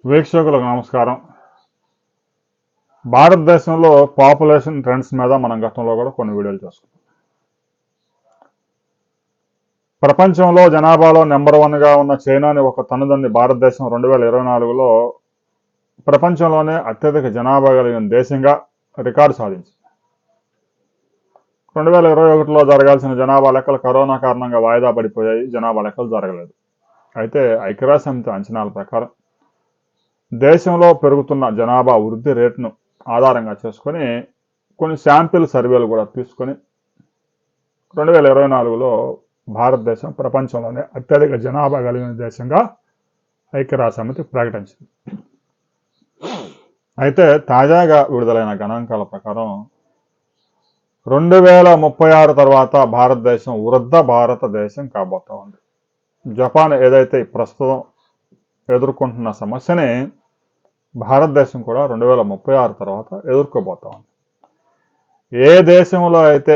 వీక్షకులకు నమస్కారం. భారతదేశంలో పాపులేషన్ ట్రెండ్స్ మీద మనం గతంలో కూడా కొన్ని వీడియోలు చేసుకున్నాం. ప్రపంచంలో జనాభాలో నెంబర్ 1గా ఉన్న చైనాని ఒక తనుదండి భారతదేశం 2024లో ప్రపంచంలోనే అత్యధిక జనాభా కలిగిన దేశంగా రికార్డు సాధించింది. 2021లో జరగాల్సిన జనాభా లెక్కలు కరోనా కారణంగా వాయిదా పడిపోయాయి. జనాభా లెక్కలు జరగలేదు. అయితే ఐక్యరాజ్య సమితి అంచనాల ప్రకారం దేశంలో పెరుగుతున్న జనాభా వృద్ధి రేటును ఆధారంగా చేసుకొని కొన్ని శాంపిల్ సర్వేలు కూడా తీసుకొని 2024లో భారతదేశం ప్రపంచంలోనే అత్యధిక జనాభా కలిగిన దేశంగా ఐక్యరాజ్య సమితి ప్రకటించింది. అయితే తాజాగా విడుదలైన గణాంకాల ప్రకారం 2036 తర్వాత భారతదేశం వృద్ధ భారతదేశం కాబోతా ఉంది. జపాన్ ఏదైతే ప్రస్తుతం ఎదుర్కొంటున్న సమస్యని భారతదేశం కూడా 2036 తర్వాత ఎదుర్కోబోతా ఉంది. ఏ దేశంలో అయితే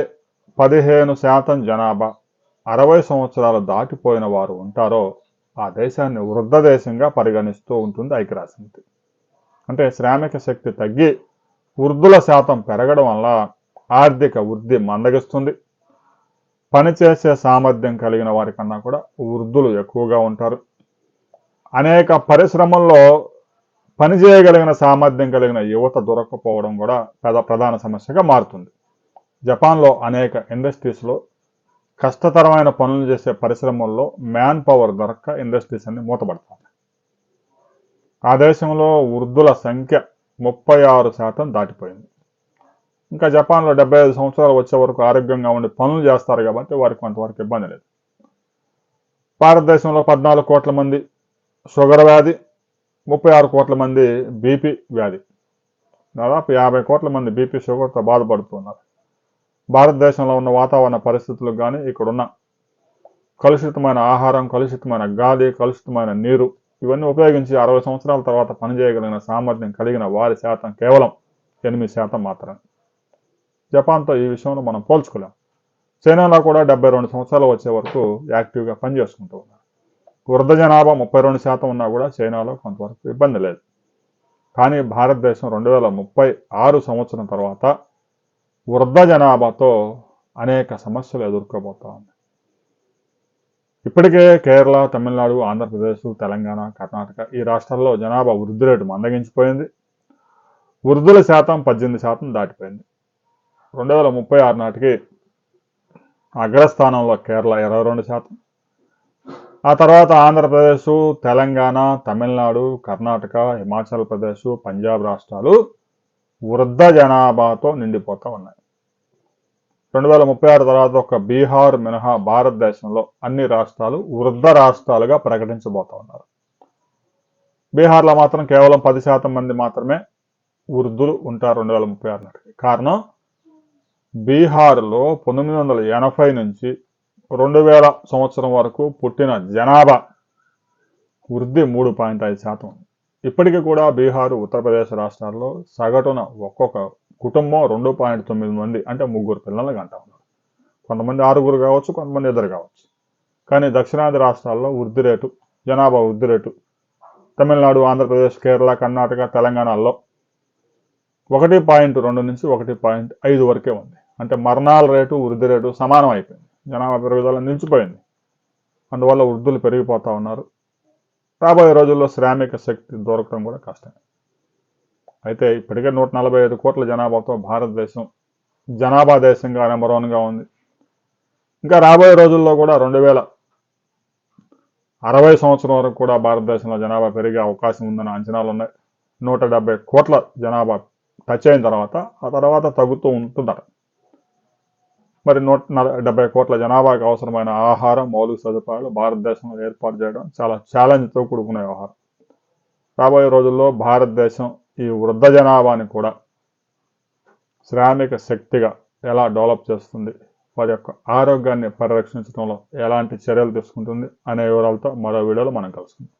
15% జనాభా 60 సంవత్సరాలు దాటిపోయిన వారు ఉంటారో ఆ దేశాన్ని వృద్ధ దేశంగా పరిగణిస్తూ ఉంటుంది ఐక్యరాజ్య సమితి. అంటే శ్రామిక శక్తి తగ్గి వృద్ధుల శాతం పెరగడం వల్ల ఆర్థిక వృద్ధి మందగిస్తుంది. పనిచేసే సామర్థ్యం కలిగిన వారి కన్నా కూడా వృద్ధులు ఎక్కువగా ఉంటారు. అనేక పరిశ్రమల్లో పనిచేయగలిగిన సామర్థ్యం కలిగిన యువత దొరకకపోవడం కూడా ప్రధాన సమస్యగా మారుతుంది. జపాన్లో అనేక ఇండస్ట్రీస్లో కష్టతరమైన పనులు చేసే పరిశ్రమల్లో మ్యాన్ పవర్ దొరక్క ఇండస్ట్రీస్ అన్ని మూతపడతాయి. ఆ దేశంలో వృద్ధుల సంఖ్య 36% దాటిపోయింది. ఇంకా జపాన్లో 75 సంవత్సరాలు వచ్చే వరకు ఆరోగ్యంగా ఉండి పనులు చేస్తారు కాబట్టి వారికి కొంతవరకు ఇబ్బంది లేదు. భారతదేశంలో 14 కోట్ల మంది షుగర్ వ్యాధి, 36 కోట్ల మంది బీపీ వ్యాధి, దాదాపు 50 కోట్ల మంది బీపీ షుగర్తో బాధపడుతున్నారు. భారతదేశంలో ఉన్న వాతావరణ పరిస్థితులకు కానీ ఇక్కడున్న కలుషితమైన ఆహారం, కలుషితమైన గాలి, కలుషితమైన నీరు ఇవన్నీ ఉపయోగించి 60 సంవత్సరాల తర్వాత పనిచేయగలిగిన సామర్థ్యం కలిగిన వారి శాతం కేవలం 8% మాత్రమే. జపాన్తో ఈ విషయంలో మనం పోల్చుకోలేం. చైనాలో కూడా 72 సంవత్సరాలు వచ్చే వరకు యాక్టివ్గా పనిచేసుకుంటూ ఉన్నారు. వృద్ధ జనాభా 32% ఉన్నా కూడా చైనాలో కొంతవరకు ఇబ్బంది లేదు. కానీ భారతదేశం 2036 సంవత్సరం తర్వాత వృద్ధ జనాభాతో అనేక సమస్యలు ఎదుర్కోబోతా ఉంది. ఇప్పటికే కేరళ, తమిళనాడు, ఆంధ్రప్రదేశ్, తెలంగాణ, కర్ణాటక ఈ రాష్ట్రాల్లో జనాభా వృద్ధి రేటు మందగించిపోయింది. వృద్ధుల శాతం 18% దాటిపోయింది. 2036 నాటికి అగ్రస్థానంలో కేరళ 22%, ఆ తర్వాత ఆంధ్రప్రదేశ్, తెలంగాణ, తమిళనాడు, కర్ణాటక, హిమాచల్ ప్రదేశ్, పంజాబ్ రాష్ట్రాలు వృద్ధ జనాభాతో నిండిపోతూ ఉన్నాయి. 2036 తర్వాత ఒక బీహార్ మినహా భారతదేశంలో అన్ని రాష్ట్రాలు వృద్ధ రాష్ట్రాలుగా ప్రకటించబోతా ఉన్నారు. బీహార్లో మాత్రం కేవలం 10% మంది మాత్రమే వృద్ధులు ఉంటారు 2036 నాటికి. కారణం బీహార్లో 1980 నుంచి 2000 సంవత్సరం వరకు పుట్టిన జనాభా వృద్ధి 3.5% ఉంది. ఇప్పటికీ కూడా బీహారు, ఉత్తరప్రదేశ్ రాష్ట్రాల్లో సగటున ఒక్కొక్క కుటుంబం 2.9 మంది అంటే 3 పిల్లలు కంటా ఉన్నారు. కొంతమంది 6 కావచ్చు, కొంతమంది 2 కావచ్చు. కానీ దక్షిణాది రాష్ట్రాల్లో వృద్ధి రేటు, జనాభా వృద్ధి రేటు తమిళనాడు, ఆంధ్రప్రదేశ్, కేరళ, కర్ణాటక, తెలంగాణలో 1.2 నుంచి 1.5 వరకే ఉంది. అంటే మరణాల రేటు, వృద్ధి రేటు సమానం అయిపోయింది. జనాభా పెరుగుదల నిలిచిపోయింది. అందువల్ల వృద్ధులు పెరిగిపోతూ ఉన్నారు. రాబోయే రోజుల్లో శ్రామిక శక్తి దొరకడం కూడా కష్టమే. అయితే ఇప్పటికే 145 కోట్ల జనాభాతో భారతదేశం జనాభా దేశంగా నెంబర్ 1గా ఉంది. ఇంకా రాబోయే రోజుల్లో కూడా 2060 సంవత్సరం వరకు కూడా భారతదేశంలో జనాభా పెరిగే అవకాశం ఉందన్న అంచనాలు ఉన్నాయి. 170 కోట్ల జనాభా టచ్ అయిన తర్వాత ఆ తర్వాత తగ్గుతూ ఉంటుందట. మరి 170 కోట్ల జనాభాకి అవసరమైన ఆహారం, మౌలిక సదుపాయాలు భారతదేశంలో ఏర్పాటు చేయడం చాలా ఛాలెంజ్తో కూడుకునే వ్యవహారం. రాబోయే రోజుల్లో భారతదేశం ఈ వృద్ధ జనాభాని కూడా శ్రామిక శక్తిగా ఎలా డెవలప్ చేస్తుంది, వారి యొక్క ఆరోగ్యాన్ని పరిరక్షించడంలో ఎలాంటి చర్యలు తీసుకుంటుంది అనే వివరాలతో మరో వీడియోలో మనం కలుసుకుందాం.